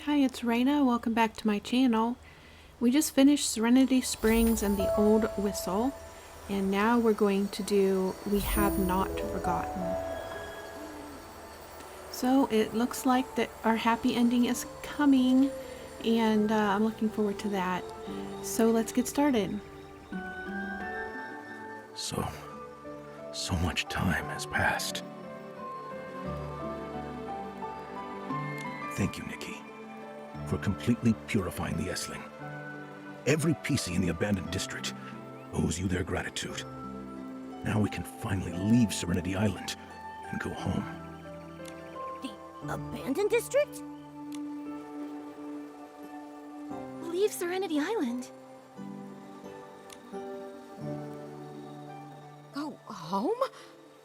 Hi, it's Raina. Welcome back to my channel. We just finished Serenity Springs and the Old Whistle, and now we're going to do We Have Not Forgotten. So it looks like that our happy ending is coming, and I'm looking forward to that. So let's get started. So much time has passed. Thank you, Nikki, for completely purifying the Essling. Every Piecey in the abandoned district owes you their gratitude. Now we can finally leave Serenity Island and go home. The abandoned district? Leave Serenity Island. Go home?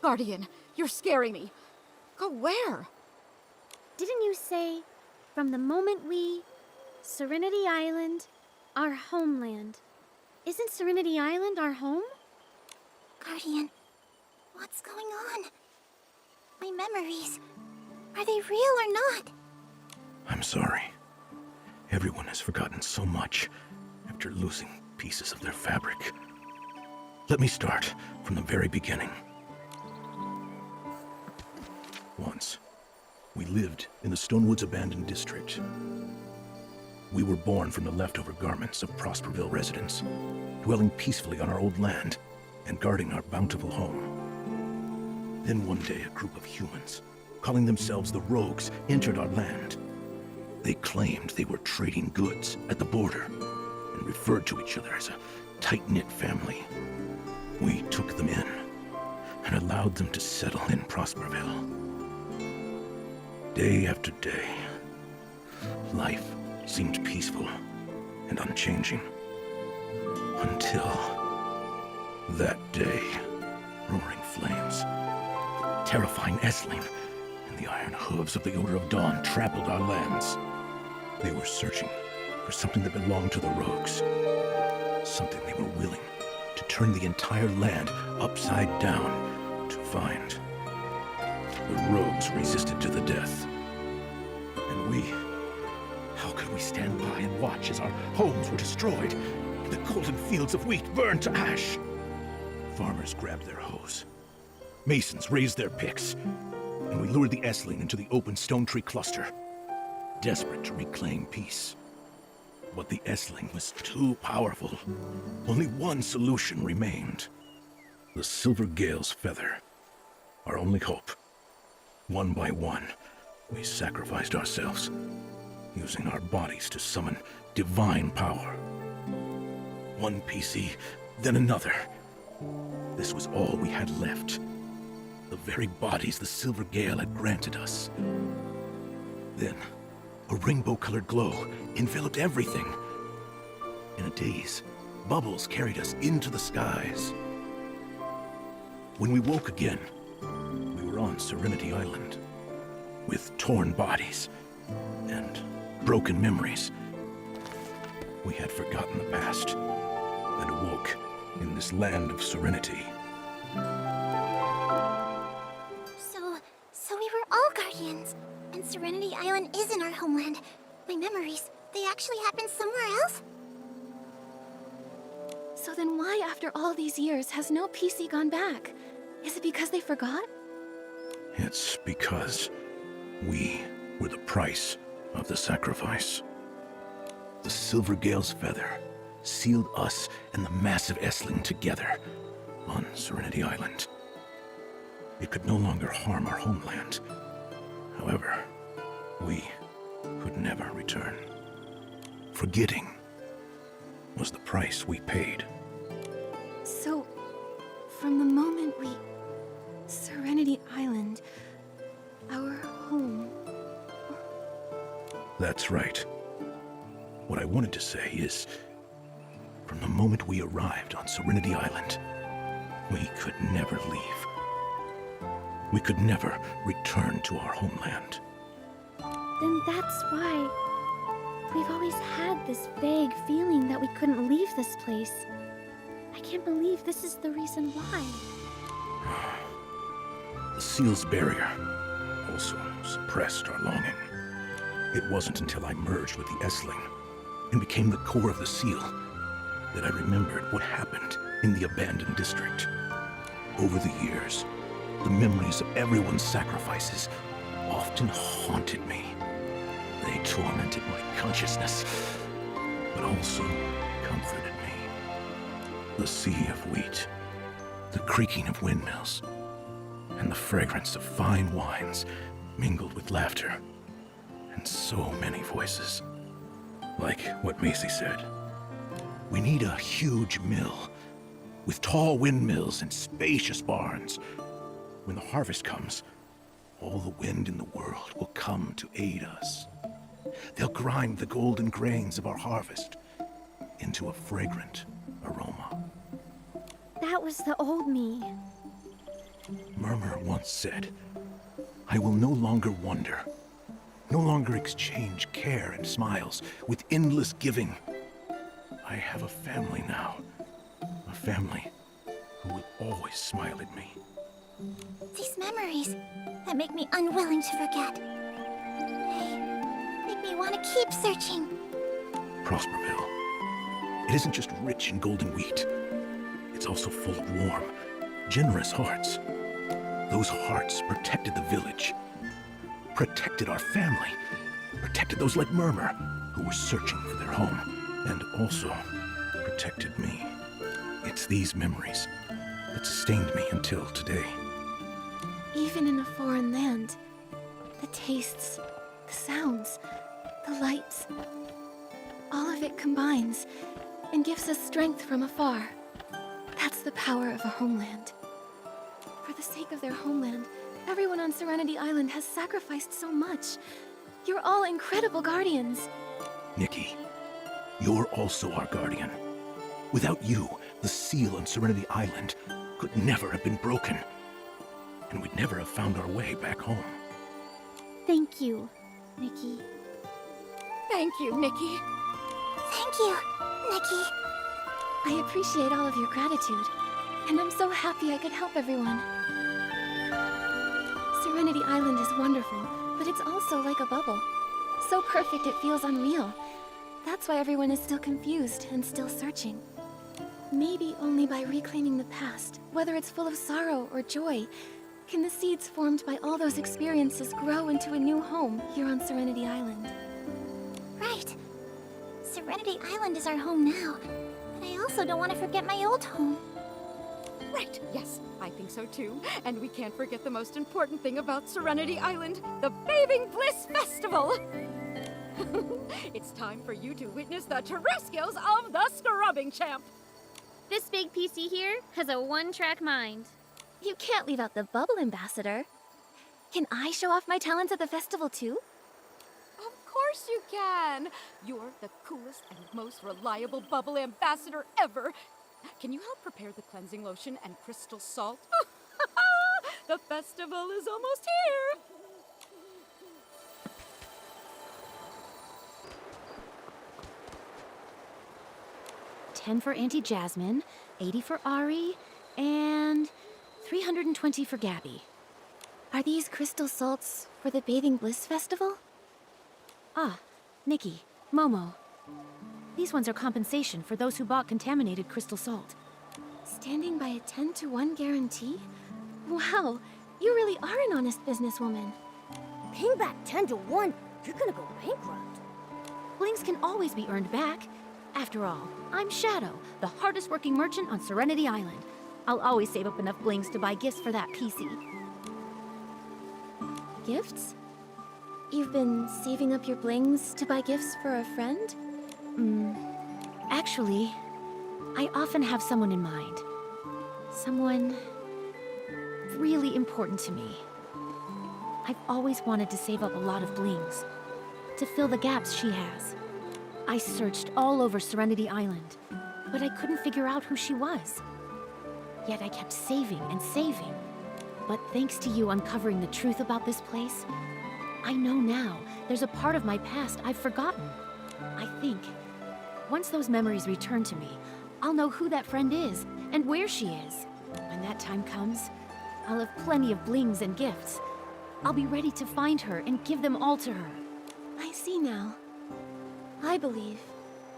Guardian, you're scaring me. Go where? Didn't you say, from the moment we... Serenity Island, our homeland. Isn't Serenity Island our home? Guardian, what's going on? My memories, are they real or not? I'm sorry. Everyone has forgotten so much after losing pieces of their fabric. Let me start from the very beginning. Once, we lived in the Stonewoods abandoned district. We were born from the leftover garments of Prosperville residents, dwelling peacefully on our old land and guarding our bountiful home. Then one day, a group of humans, calling themselves the Rogues, entered our land. They claimed they were trading goods at the border and referred to each other as a tight-knit family. We took them in and allowed them to settle in Prosperville. Day after day, life seemed peaceful and unchanging. Until that day, roaring flames, terrifying Essling, and the iron hooves of the Odor of Dawn trampled our lands. They were searching for something that belonged to the Rogues, something they were willing to turn the entire land upside down to find. The Rogues resisted to the death. And we... how could we stand by and watch as our homes were destroyed, the golden fields of wheat burned to ash? Farmers grabbed their hoes. Masons raised their picks. And we lured the Essling into the open stone tree cluster, desperate to reclaim peace. But the Essling was too powerful. Only one solution remained. The Silver Gale's feather. Our only hope. One by one, we sacrificed ourselves, using our bodies to summon divine power. One Piecey, then another. This was all we had left. The very bodies the Silver Gale had granted us. Then, a rainbow-colored glow enveloped everything. In a daze, bubbles carried us into the skies. When we woke again, we were on Serenity Island, with torn bodies and broken memories. We had forgotten the past and awoke in this land of serenity. So we were all guardians, and Serenity Island isn't our homeland. My memories, they actually happened somewhere else? So then why, after all these years, has no Piecey gone back? Is it because they forgot? It's because we were the price of the sacrifice. The Silver Gale's feather sealed us and the massive Essling together on Serenity Island. It could no longer harm our homeland. However, we could never return. Forgetting was the price we paid. So, from the moment we... Serenity Island, our home... That's right. What I wanted to say is, from the moment we arrived on Serenity Island, we could never leave. We could never return to our homeland. Then that's why we've always had this vague feeling that we couldn't leave this place. I can't believe this is the reason why. The seal's barrier also suppressed our longing. It wasn't until I merged with the S-Ling and became the core of the seal that I remembered what happened in the abandoned district. Over the years, the memories of everyone's sacrifices often haunted me. They tormented my consciousness, but also comforted me. The sea of wheat, the creaking of windmills, and the fragrance of fine wines mingled with laughter, and so many voices. Like what Macy said, we need a huge mill with tall windmills and spacious barns. When the harvest comes, all the wind in the world will come to aid us. They'll grind the golden grains of our harvest into a fragrant aroma. That was the old me. Murmur once said, I will no longer wonder, no longer exchange care and smiles with endless giving. I have a family now, a family who will always smile at me. These memories that make me unwilling to forget. They make me want to keep searching. Prosperville. It isn't just rich in golden wheat. It's also full of warm, generous hearts. Those hearts protected the village, protected our family, protected those like Murmur who were searching for their home, and also protected me. It's these memories that sustained me until today. Even in a foreign land, the tastes, the sounds, the lights, all of it combines and gives us strength from afar. That's the power of a homeland. For the sake of their homeland, everyone on Serenity Island has sacrificed so much. You're all incredible guardians. Nikki, you're also our guardian. Without you, the seal on Serenity Island could never have been broken. And we'd never have found our way back home. Thank you, Nikki. Thank you, Nikki. Thank you, Nikki. I appreciate all of your gratitude, and I'm so happy I could help everyone. Serenity Island is wonderful, but it's also like a bubble. So perfect it feels unreal. That's why everyone is still confused and still searching. Maybe only by reclaiming the past, whether it's full of sorrow or joy, can the seeds formed by all those experiences grow into a new home here on Serenity Island. Right. Serenity Island is our home now, but I also don't want to forget my old home. Right, yes, I think so too. And we can't forget the most important thing about Serenity Island, the Bathing Bliss Festival! It's time for you to witness the terrestrials of the Scrubbing Champ! This big PC here has a one-track mind. You can't leave out the Bubble Ambassador. Can I show off my talents at the festival too? Of course you can! You're the coolest and most reliable Bubble Ambassador ever! Can you help prepare the cleansing lotion and crystal salt? The festival is almost here! 10 for Auntie Jasmine, 80 for Ari, and 320 for Gabby. Are these crystal salts for the Bathing Bliss Festival? Ah, Nikki, Momo. These ones are compensation for those who bought contaminated crystal salt. Standing by a 10-to-1 guarantee? Wow, you really are an honest businesswoman. Paying back 10 to 1, you're gonna go bankrupt. Blings can always be earned back. After all, I'm Shadow, the hardest working merchant on Serenity Island. I'll always save up enough blings to buy gifts for that Piecey. Gifts? You've been saving up your blings to buy gifts for a friend? Actually, I often have someone in mind. Someone really important to me. I've always wanted to save up a lot of blings, to fill the gaps she has. I searched all over Serenity Island, but I couldn't figure out who she was. Yet I kept saving and saving. But thanks to you uncovering the truth about this place, I know now there's a part of my past I've forgotten. I think once those memories return to me, I'll know who that friend is and where she is. When that time comes, I'll have plenty of blings and gifts. I'll be ready to find her and give them all to her. I see now. I believe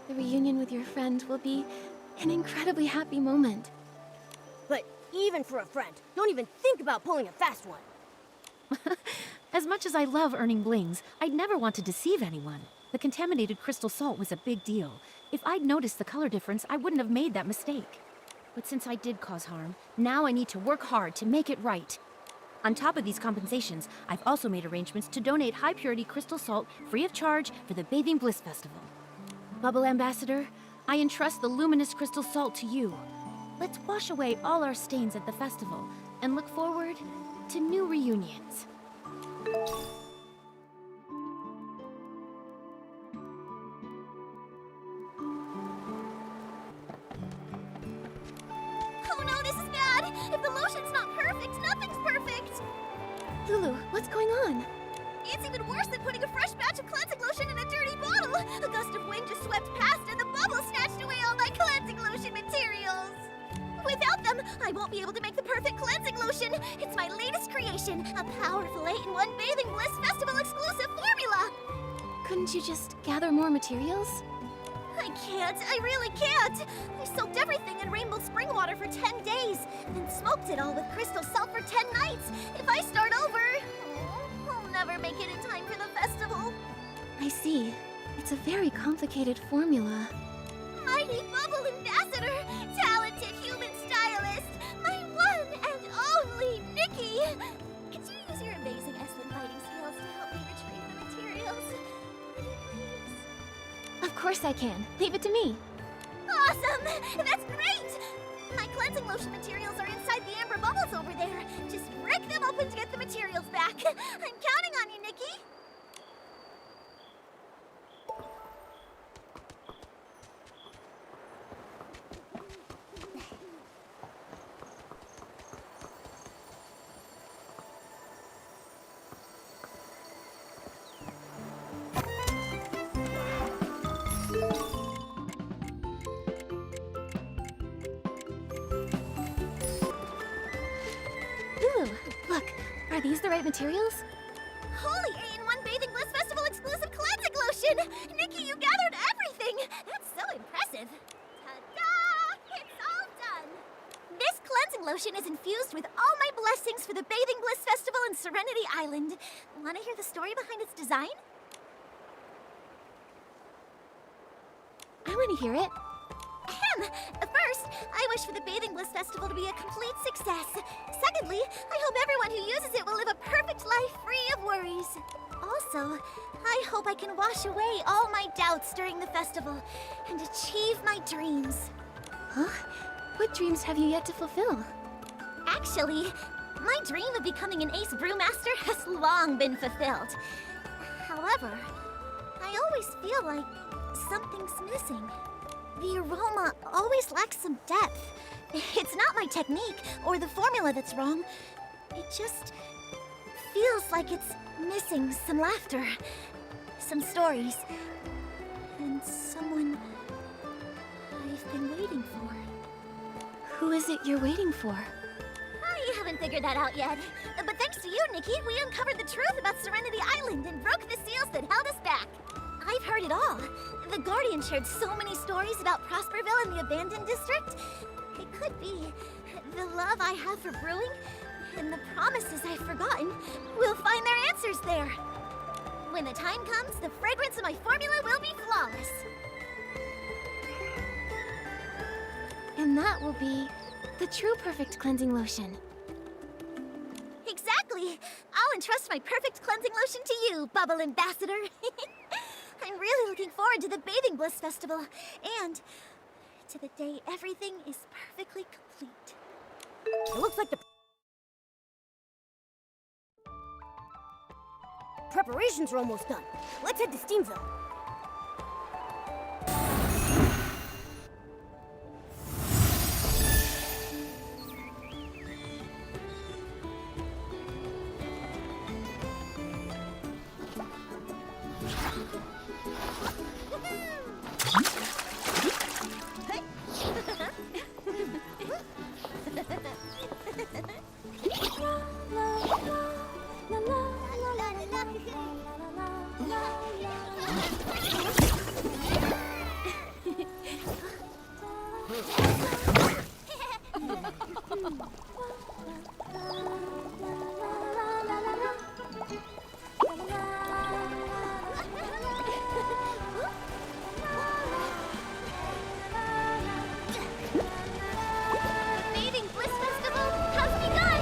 the reunion with your friend will be an incredibly happy moment. But even for a friend, don't even think about pulling a fast one. As much as I love earning blings, I'd never want to deceive anyone. The contaminated crystal salt was a big deal. If I'd noticed the color difference, I wouldn't have made that mistake. But since I did cause harm, now I need to work hard to make it right. On top of these compensations, I've also made arrangements to donate high-purity crystal salt free of charge for the Bathing Bliss Festival. Bubble Ambassador, I entrust the luminous crystal salt to you. Let's wash away all our stains at the festival and look forward to new reunions. Oh no, this is bad! If the lotion's not perfect, nothing's perfect! Lulu, what's going on? It's even worse than putting a fresh batch of cleansing lotion in a dirty bottle! A gust of wind just swept past and the bubble snatched away all my cleansing lotion materials! Without them, I won't be able to make the perfect cleansing lotion! It's my latest creation, a powerful 8-in-1 Bathing Bliss Festival exclusive formula! Couldn't you just gather more materials? I can't, I really can't! I soaked everything in rainbow spring water for 10 days, then smoked it all with crystal salt for 10 nights! If I start over, I'll never make it in time for the festival! I see. It's a very complicated formula. Mighty Bubble Ambassador, talented human stylist, my one and only Nikki! Could you use your amazing Espen fighting skills to help me retrieve the materials? Would you please? Of course I can. Leave it to me. Awesome! That's great! My cleansing lotion materials are inside the amber bubbles over there. Just break them open to get the materials back. I'm counting on you, Nikki! Lulu, look. Are these the right materials? Holy 8-in-1 Bathing Bliss Festival exclusive cleansing lotion! Nikki, you gathered everything! That's so impressive! Ta-da! It's all done! This cleansing lotion is infused with all my blessings for the Bathing Bliss Festival in Serenity Island. Want to hear the story behind its design? I want to hear it. First, I wish for the Bathing Bliss Festival to be a complete success. Secondly, I hope everyone who uses it will live a perfect life free of worries. Also, I hope I can wash away all my doubts during the festival and achieve my dreams. Huh? What dreams have you yet to fulfill? Actually, my dream of becoming an ace brewmaster has long been fulfilled. However, I always feel like something's missing. The aroma always lacks some depth. It's not my technique or the formula that's wrong. It just feels like it's missing some laughter, some stories, and someone I've been waiting for. Who is it you're waiting for? I haven't figured that out yet. But thanks to you, Nikki, we uncovered the truth about Serenity Island and broke the seals that held us back. I've heard it all. The Guardian shared so many stories about Prosperville and the Abandoned District. It could be the love I have for brewing and the promises I've forgotten will find their answers there. When the time comes, the fragrance of my formula will be flawless. And that will be the true perfect cleansing lotion. Exactly! I'll entrust my perfect cleansing lotion to you, Bubble Ambassador. I'm really looking forward to the Bathing Bliss Festival, and to the day everything is perfectly complete. It looks like the preparations are almost done. Let's head to Steamville. La la la la la la la la la la la. The Bathing Bliss Festival has begun!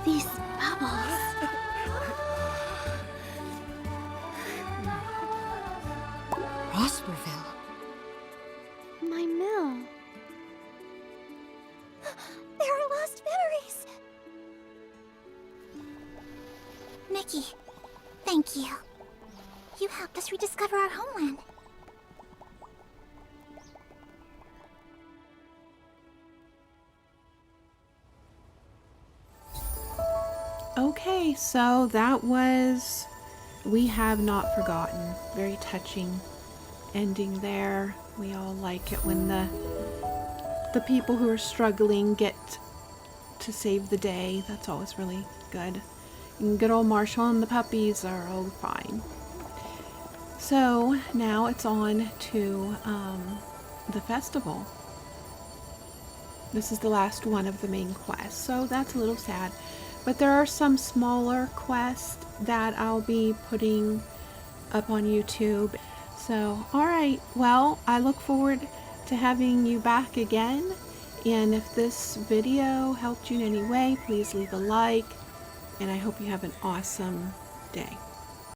These bubbles. Prosperville. My mill. There are lost memories! Nikki, thank you. You helped us rediscover our homeland. Okay, so that was We Have Not Forgotten. Very touching ending there. We all like it when the people who are struggling get to save the day. That's always really good. And good old Marshall and the puppies are all fine. So now it's on to the festival. This is the last one of the main quest, so that's a little sad. But there are some smaller quests that I'll be putting up on YouTube. So, alright, well, I look forward to having you back again. And if this video helped you in any way, please leave a like. And I hope you have an awesome day.